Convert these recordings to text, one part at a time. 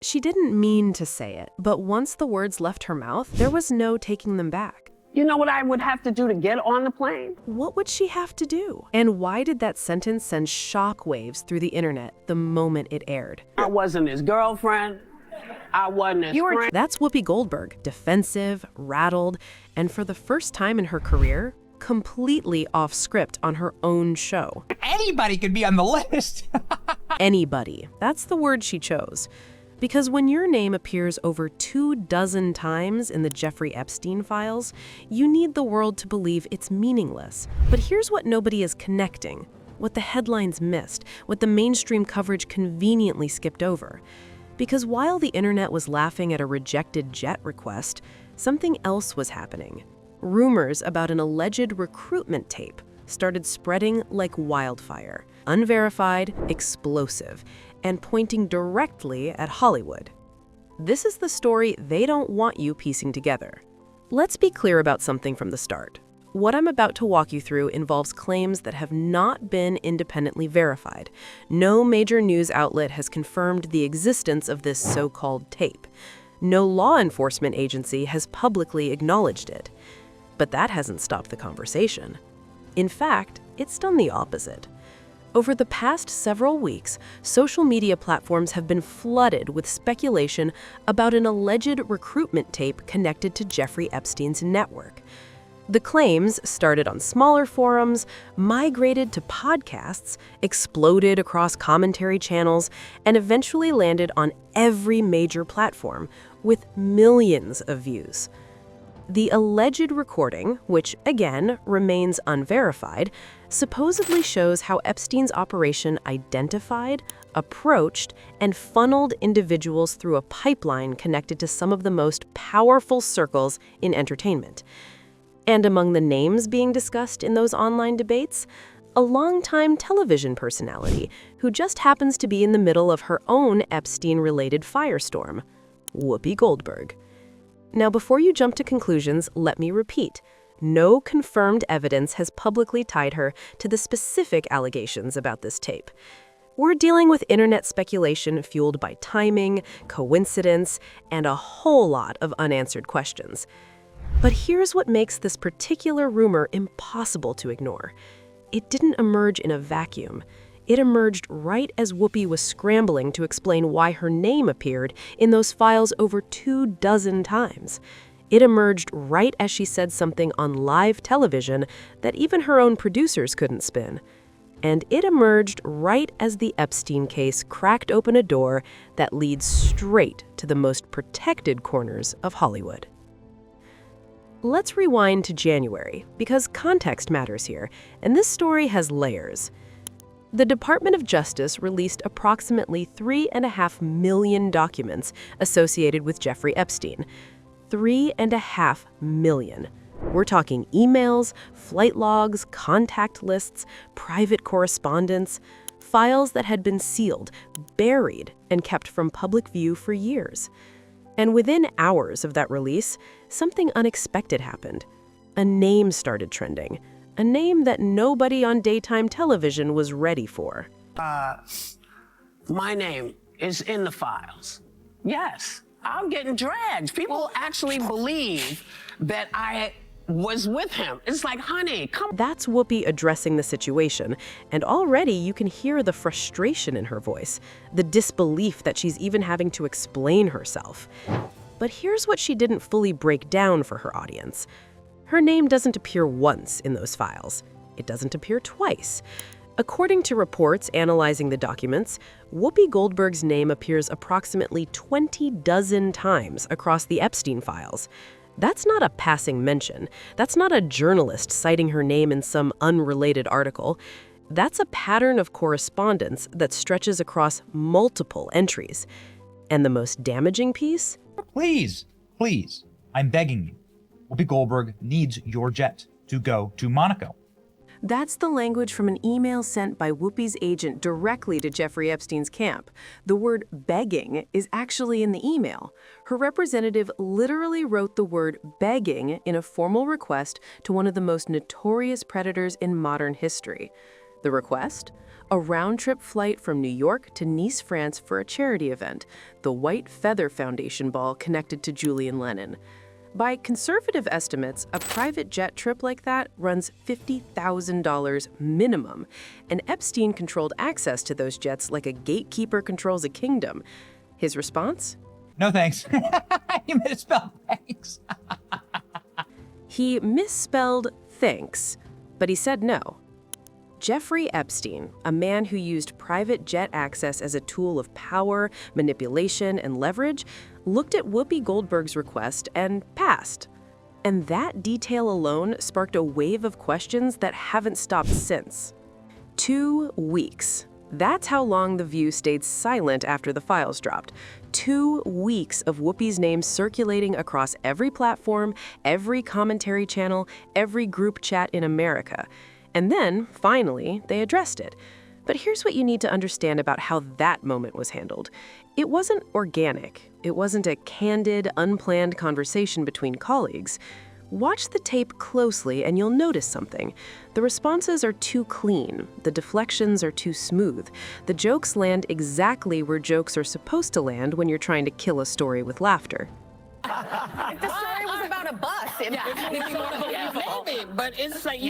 She didn't mean to say it, but once the words left her mouth, there was no taking them back. You know what I would have to do to get on the plane? What would she have to do? And why did that sentence send shockwaves through the internet the moment it aired? I wasn't his girlfriend. I wasn't his friend. That's Whoopi Goldberg, defensive, rattled, and for the first time in her career, completely off script on her own show. Anybody could be on the list. Anybody. That's the word she chose. Because when your name appears over 24 times in the Jeffrey Epstein files, you need the world to believe it's meaningless. But here's what nobody is connecting, what the headlines missed, what the mainstream coverage conveniently skipped over. Because while the internet was laughing at a rejected jet request, something else was happening. Rumors about an alleged recruitment tape started spreading like wildfire, unverified, explosive, and pointing directly at Hollywood. This is the story they don't want you piecing together. Let's be clear about something from the start. What I'm about to walk you through involves claims that have not been independently verified. No major news outlet has confirmed the existence of this so-called tape. No law enforcement agency has publicly acknowledged it. But that hasn't stopped the conversation. In fact, it's done the opposite. Over the past several weeks, social media platforms have been flooded with speculation about an alleged recruitment tape connected to Jeffrey Epstein's network. The claims started on smaller forums, migrated to podcasts, exploded across commentary channels, and eventually landed on every major platform, with millions of views. The alleged recording, which again remains unverified, supposedly shows how Epstein's operation identified, approached, and funneled individuals through a pipeline connected to some of the most powerful circles in entertainment. And among the names being discussed in those online debates, a longtime television personality who just happens to be in the middle of her own Epstein-related firestorm, Whoopi Goldberg. Now, before you jump to conclusions, let me repeat. No confirmed evidence has publicly tied her to the specific allegations about this tape. We're dealing with internet speculation fueled by timing, coincidence, and a whole lot of unanswered questions. But here's what makes this particular rumor impossible to ignore. It didn't emerge in a vacuum. It emerged right as Whoopi was scrambling to explain why her name appeared in those files over 24 times. It emerged right as she said something on live television that even her own producers couldn't spin. And it emerged right as the Epstein case cracked open a door that leads straight to the most protected corners of Hollywood. Let's rewind to January, because context matters here, and this story has layers. The Department of Justice released approximately 3.5 million documents associated with Jeffrey Epstein. 3.5 million. We're talking emails, flight logs, contact lists, private correspondence, files that had been sealed, buried, and kept from public view for years. And within hours of that release, something unexpected happened. A name started trending. A name that nobody on daytime television was ready for. My name is in the files. Yes, I'm getting dragged. People actually believe that I was with him. It's like, honey, come. That's Whoopi addressing the situation, and already you can hear the frustration in her voice, the disbelief that she's even having to explain herself. But here's what she didn't fully break down for her audience. Her name doesn't appear once in those files. It doesn't appear twice. According to reports analyzing the documents, Whoopi Goldberg's name appears approximately 24 times across the Epstein files. That's not a passing mention. That's not a journalist citing her name in some unrelated article. That's a pattern of correspondence that stretches across multiple entries. And the most damaging piece? Please, please, I'm begging you. Whoopi Goldberg needs your jet to go to Monaco. That's the language from an email sent by Whoopi's agent directly to Jeffrey Epstein's camp. The word begging is actually in the email. Her representative literally wrote the word begging in a formal request to one of the most notorious predators in modern history. The request? A round-trip flight from New York to Nice, France for a charity event, the White Feather Foundation Ball connected to Julian Lennon. By conservative estimates, a private jet trip like that runs $50,000 minimum, and Epstein controlled access to those jets like a gatekeeper controls a kingdom. His response? No thanks. You misspelled thanks. He misspelled thanks, but he said no. Jeffrey Epstein, a man who used private jet access as a tool of power, manipulation, and leverage, looked at Whoopi Goldberg's request and passed. And that detail alone sparked a wave of questions that haven't stopped since. 2 weeks. That's how long The View stayed silent after the files dropped. 2 weeks of Whoopi's name circulating across every platform, every commentary channel, every group chat in America. And then, finally, they addressed it. But here's what you need to understand about how that moment was handled. It wasn't organic. It wasn't a candid, unplanned conversation between colleagues. Watch the tape closely and you'll notice something. The responses are too clean. The deflections are too smooth. The jokes land exactly where jokes are supposed to land when you're trying to kill a story with laughter. If the story was about a bus, maybe, but it's like,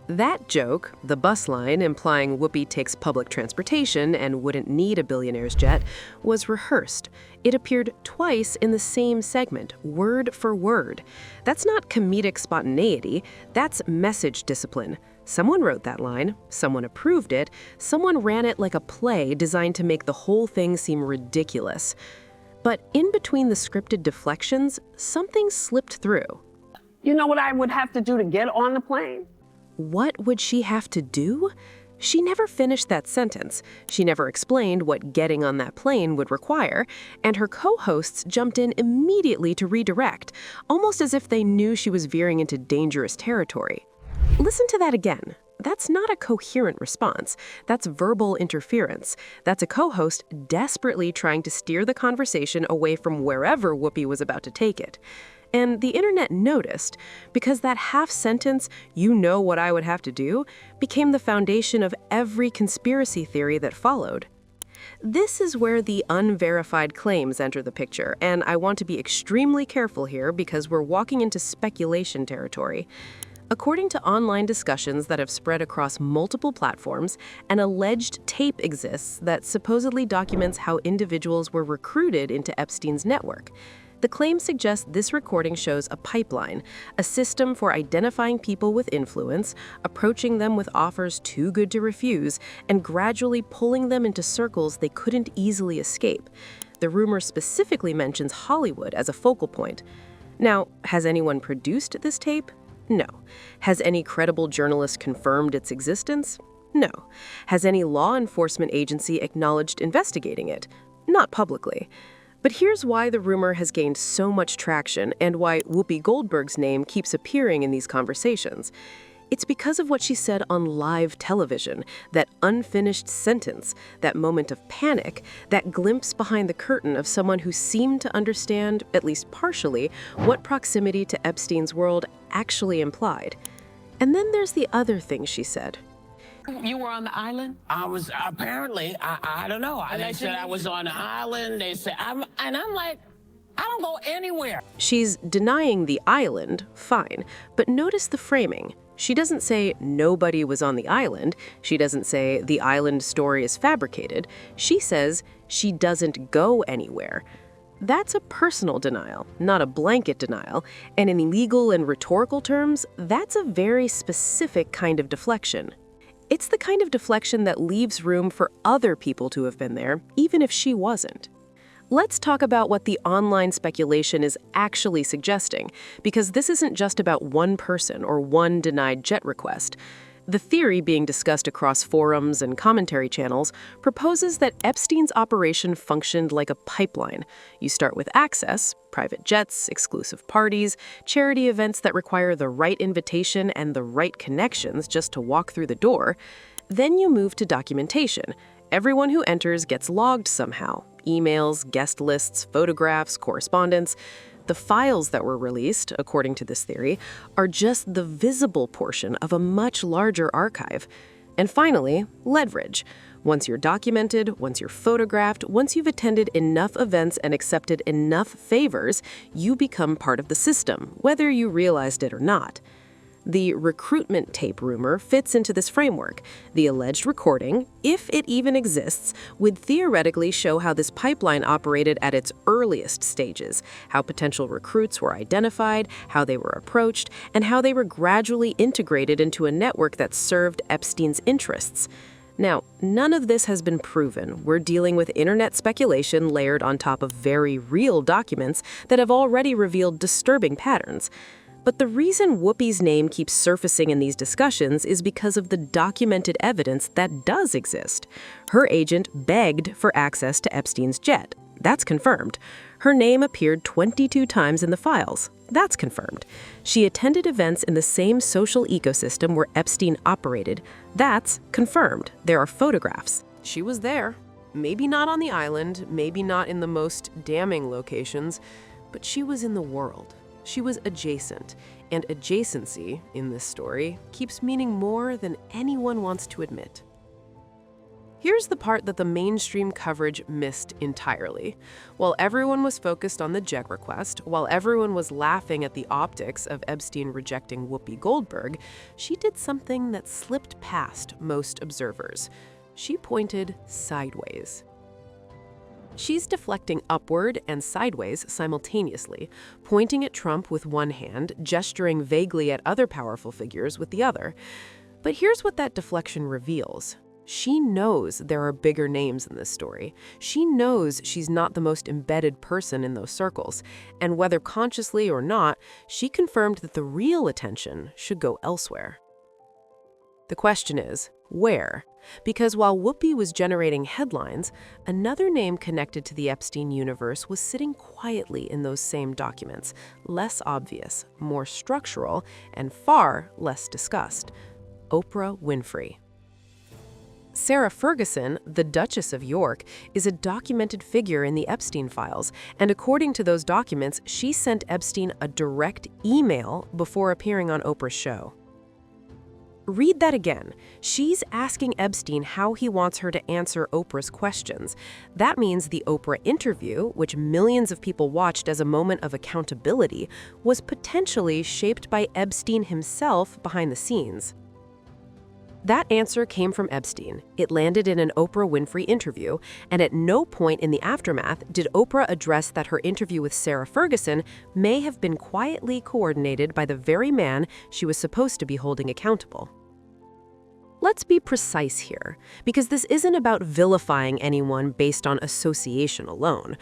That joke, the bus line implying Whoopi takes public transportation and wouldn't need a billionaire's jet, was rehearsed. It appeared twice in the same segment, word for word. That's not comedic spontaneity, that's message discipline. Someone wrote that line, someone approved it, someone ran it like a play designed to make the whole thing seem ridiculous. But in between the scripted deflections, something slipped through. You know what I would have to do to get on the plane? What would she have to do? She never finished that sentence. She never explained what getting on that plane would require, and her co-hosts jumped in immediately to redirect, almost as if they knew she was veering into dangerous territory. Listen to that again. That's not a coherent response. That's verbal interference. That's a co-host desperately trying to steer the conversation away from wherever Whoopi was about to take it. And the internet noticed, because that half sentence, "you know what I would have to do," became the foundation of every conspiracy theory that followed. This is where the unverified claims enter the picture, and I want to be extremely careful here because we're walking into speculation territory. According to online discussions that have spread across multiple platforms, an alleged tape exists that supposedly documents how individuals were recruited into Epstein's network. The claim suggests this recording shows a pipeline, a system for identifying people with influence, approaching them with offers too good to refuse, and gradually pulling them into circles they couldn't easily escape. The rumor specifically mentions Hollywood as a focal point. Now, has anyone produced this tape? No. Has any credible journalist confirmed its existence? No. Has any law enforcement agency acknowledged investigating it? Not publicly. But here's why the rumor has gained so much traction and why Whoopi Goldberg's name keeps appearing in these conversations. It's because of what she said on live television, that unfinished sentence, that moment of panic, that glimpse behind the curtain of someone who seemed to understand, at least partially, what proximity to Epstein's world actually implied. And then there's the other thing she said. You were on the island? I was, apparently, I don't know. They said I was on the island. They said, I'm like, I don't go anywhere. She's denying the island, fine, but notice the framing. She doesn't say nobody was on the island. She doesn't say the island story is fabricated. She says she doesn't go anywhere. That's a personal denial, not a blanket denial, and in legal and rhetorical terms, that's a very specific kind of deflection. It's the kind of deflection that leaves room for other people to have been there, even if she wasn't. Let's talk about what the online speculation is actually suggesting, because this isn't just about one person or one denied jet request. The theory being discussed across forums and commentary channels proposes that Epstein's operation functioned like a pipeline. You start with access, private jets, exclusive parties, charity events that require the right invitation and the right connections just to walk through the door. Then you move to documentation. Everyone who enters gets logged somehow. Emails, guest lists, photographs, correspondence. The files that were released, according to this theory, are just the visible portion of a much larger archive. And finally, leverage. Once you're documented, once you're photographed, once you've attended enough events and accepted enough favors, you become part of the system, whether you realized it or not. The recruitment tape rumor fits into this framework. The alleged recording, if it even exists, would theoretically show how this pipeline operated at its earliest stages, how potential recruits were identified, how they were approached, and how they were gradually integrated into a network that served Epstein's interests. Now, none of this has been proven. We're dealing with internet speculation layered on top of very real documents that have already revealed disturbing patterns. But the reason Whoopi's name keeps surfacing in these discussions is because of the documented evidence that does exist. Her agent begged for access to Epstein's jet. That's confirmed. Her name appeared 22 times in the files. That's confirmed. She attended events in the same social ecosystem where Epstein operated. That's confirmed. There are photographs. She was there. Maybe not on the island, maybe not in the most damning locations, but she was in the world. She was adjacent, and adjacency, in this story, keeps meaning more than anyone wants to admit. Here's the part that the mainstream coverage missed entirely. While everyone was focused on the jet request, while everyone was laughing at the optics of Epstein rejecting Whoopi Goldberg, she did something that slipped past most observers. She pointed sideways. She's deflecting upward and sideways simultaneously, pointing at Trump with one hand, gesturing vaguely at other powerful figures with the other. But here's what that deflection reveals. She knows there are bigger names in this story. She knows she's not the most embedded person in those circles. And whether consciously or not, she confirmed that the real attention should go elsewhere. The question is, where? Because while Whoopi was generating headlines, another name connected to the Epstein universe was sitting quietly in those same documents, less obvious, more structural, and far less discussed: Oprah Winfrey. Sarah Ferguson, the Duchess of York, is a documented figure in the Epstein files, and according to those documents, she sent Epstein a direct email before appearing on Oprah's show. Read that again. She's asking Epstein how he wants her to answer Oprah's questions. That means the Oprah interview, which millions of people watched as a moment of accountability, was potentially shaped by Epstein himself behind the scenes. That answer came from Epstein. It landed in an Oprah Winfrey interview, and at no point in the aftermath did Oprah address that her interview with Sarah Ferguson may have been quietly coordinated by the very man she was supposed to be holding accountable. Let's be precise here, because this isn't about vilifying anyone based on association alone.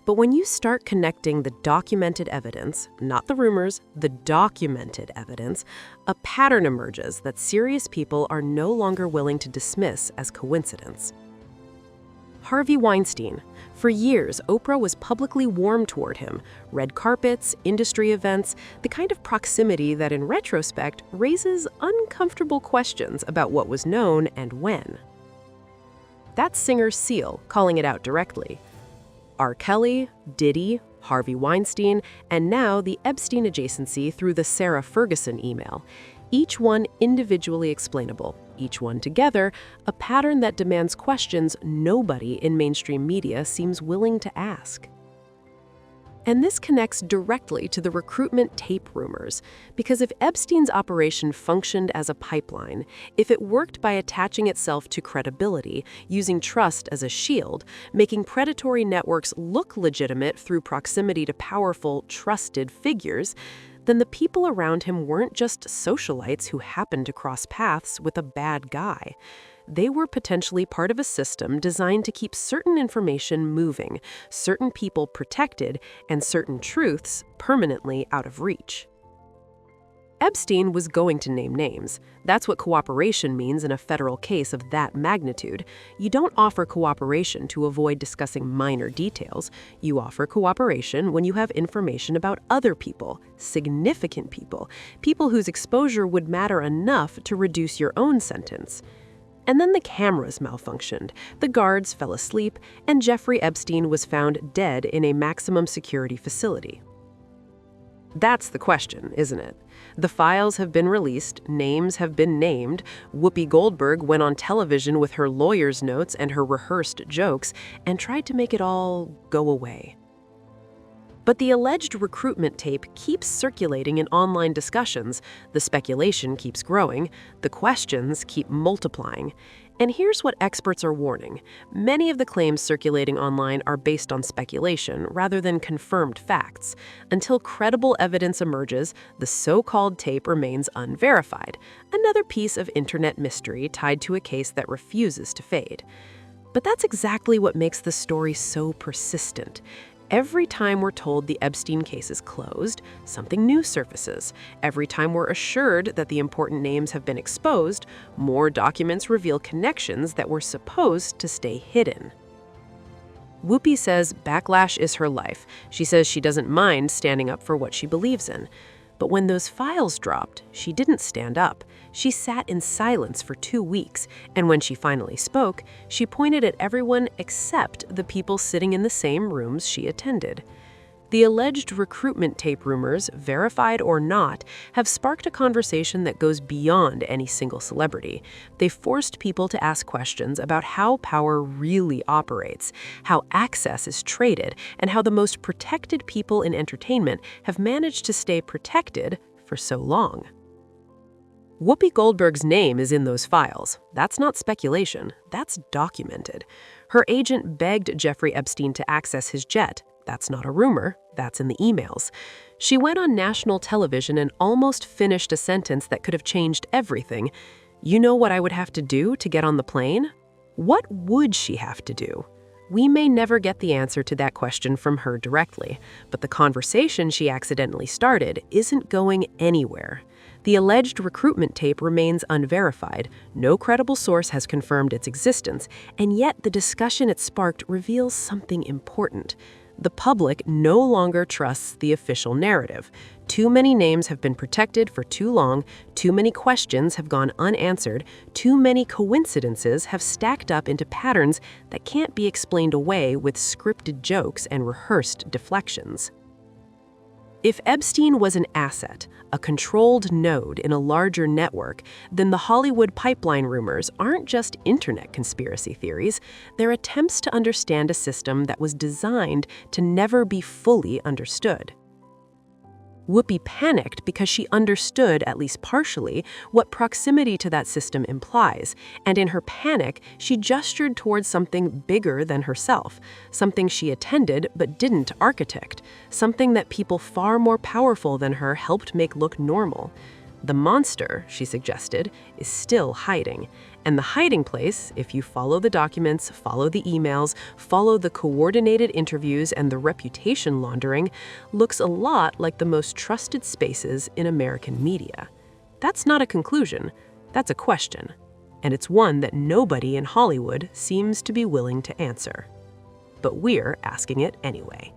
But when you start connecting the documented evidence, not the rumors, the documented evidence, a pattern emerges that serious people are no longer willing to dismiss as coincidence. Harvey Weinstein. For years, Oprah was publicly warm toward him. Red carpets, industry events, the kind of proximity that in retrospect raises uncomfortable questions about what was known and when. That's singer Seal calling it out directly. R. Kelly, Diddy, Harvey Weinstein, and now the Epstein adjacency through the Sarah Ferguson email. Each one individually explainable, each one together a pattern that demands questions nobody in mainstream media seems willing to ask. And this connects directly to the recruitment tape rumors, because if Epstein's operation functioned as a pipeline, if it worked by attaching itself to credibility, using trust as a shield, making predatory networks look legitimate through proximity to powerful, trusted figures, then the people around him weren't just socialites who happened to cross paths with a bad guy. They were potentially part of a system designed to keep certain information moving, certain people protected, and certain truths permanently out of reach. Epstein was going to name names. That's what cooperation means in a federal case of that magnitude. You don't offer cooperation to avoid discussing minor details. You offer cooperation when you have information about other people, significant people, people whose exposure would matter enough to reduce your own sentence. And then the cameras malfunctioned, the guards fell asleep, and Jeffrey Epstein was found dead in a maximum security facility. That's the question, isn't it? The files have been released, names have been named, Whoopi Goldberg went on television with her lawyer's notes and her rehearsed jokes and tried to make it all go away. But the alleged recruitment tape keeps circulating in online discussions, the speculation keeps growing, the questions keep multiplying. And here's what experts are warning. Many of the claims circulating online are based on speculation rather than confirmed facts. Until credible evidence emerges, the so-called tape remains unverified, another piece of internet mystery tied to a case that refuses to fade. But that's exactly what makes the story so persistent. Every time we're told the Epstein case is closed, something new surfaces. Every time we're assured that the important names have been exposed, more documents reveal connections that were supposed to stay hidden. Whoopi says backlash is her life. She says she doesn't mind standing up for what she believes in. But when those files dropped, she didn't stand up. She sat in silence for 2 weeks, and when she finally spoke, she pointed at everyone except the people sitting in the same rooms she attended. The alleged recruitment tape rumors, verified or not, have sparked a conversation that goes beyond any single celebrity. They've forced people to ask questions about how power really operates, how access is traded, and how the most protected people in entertainment have managed to stay protected for so long. Whoopi Goldberg's name is in those files. That's not speculation. That's documented. Her agent begged Jeffrey Epstein to access his jet. That's not a rumor. That's in the emails. She went on national television and almost finished a sentence that could have changed everything. You know what I would have to do to get on the plane? What would she have to do? We may never get the answer to that question from her directly, but the conversation she accidentally started isn't going anywhere. The alleged recruitment tape remains unverified. No credible source has confirmed its existence, and yet the discussion it sparked reveals something important. The public no longer trusts the official narrative. Too many names have been protected for too long, too many questions have gone unanswered, too many coincidences have stacked up into patterns that can't be explained away with scripted jokes and rehearsed deflections. If Epstein was an asset, a controlled node in a larger network, then the Hollywood pipeline rumors aren't just internet conspiracy theories, they're attempts to understand a system that was designed to never be fully understood. Whoopi panicked because she understood, at least partially, what proximity to that system implies, and in her panic, she gestured towards something bigger than herself, something she attended but didn't architect, something that people far more powerful than her helped make look normal. The monster, she suggested, is still hiding. And the hiding place, if you follow the documents, follow the emails, follow the coordinated interviews and the reputation laundering, looks a lot like the most trusted spaces in American media. That's not a conclusion, that's a question. And it's one that nobody in Hollywood seems to be willing to answer. But we're asking it anyway.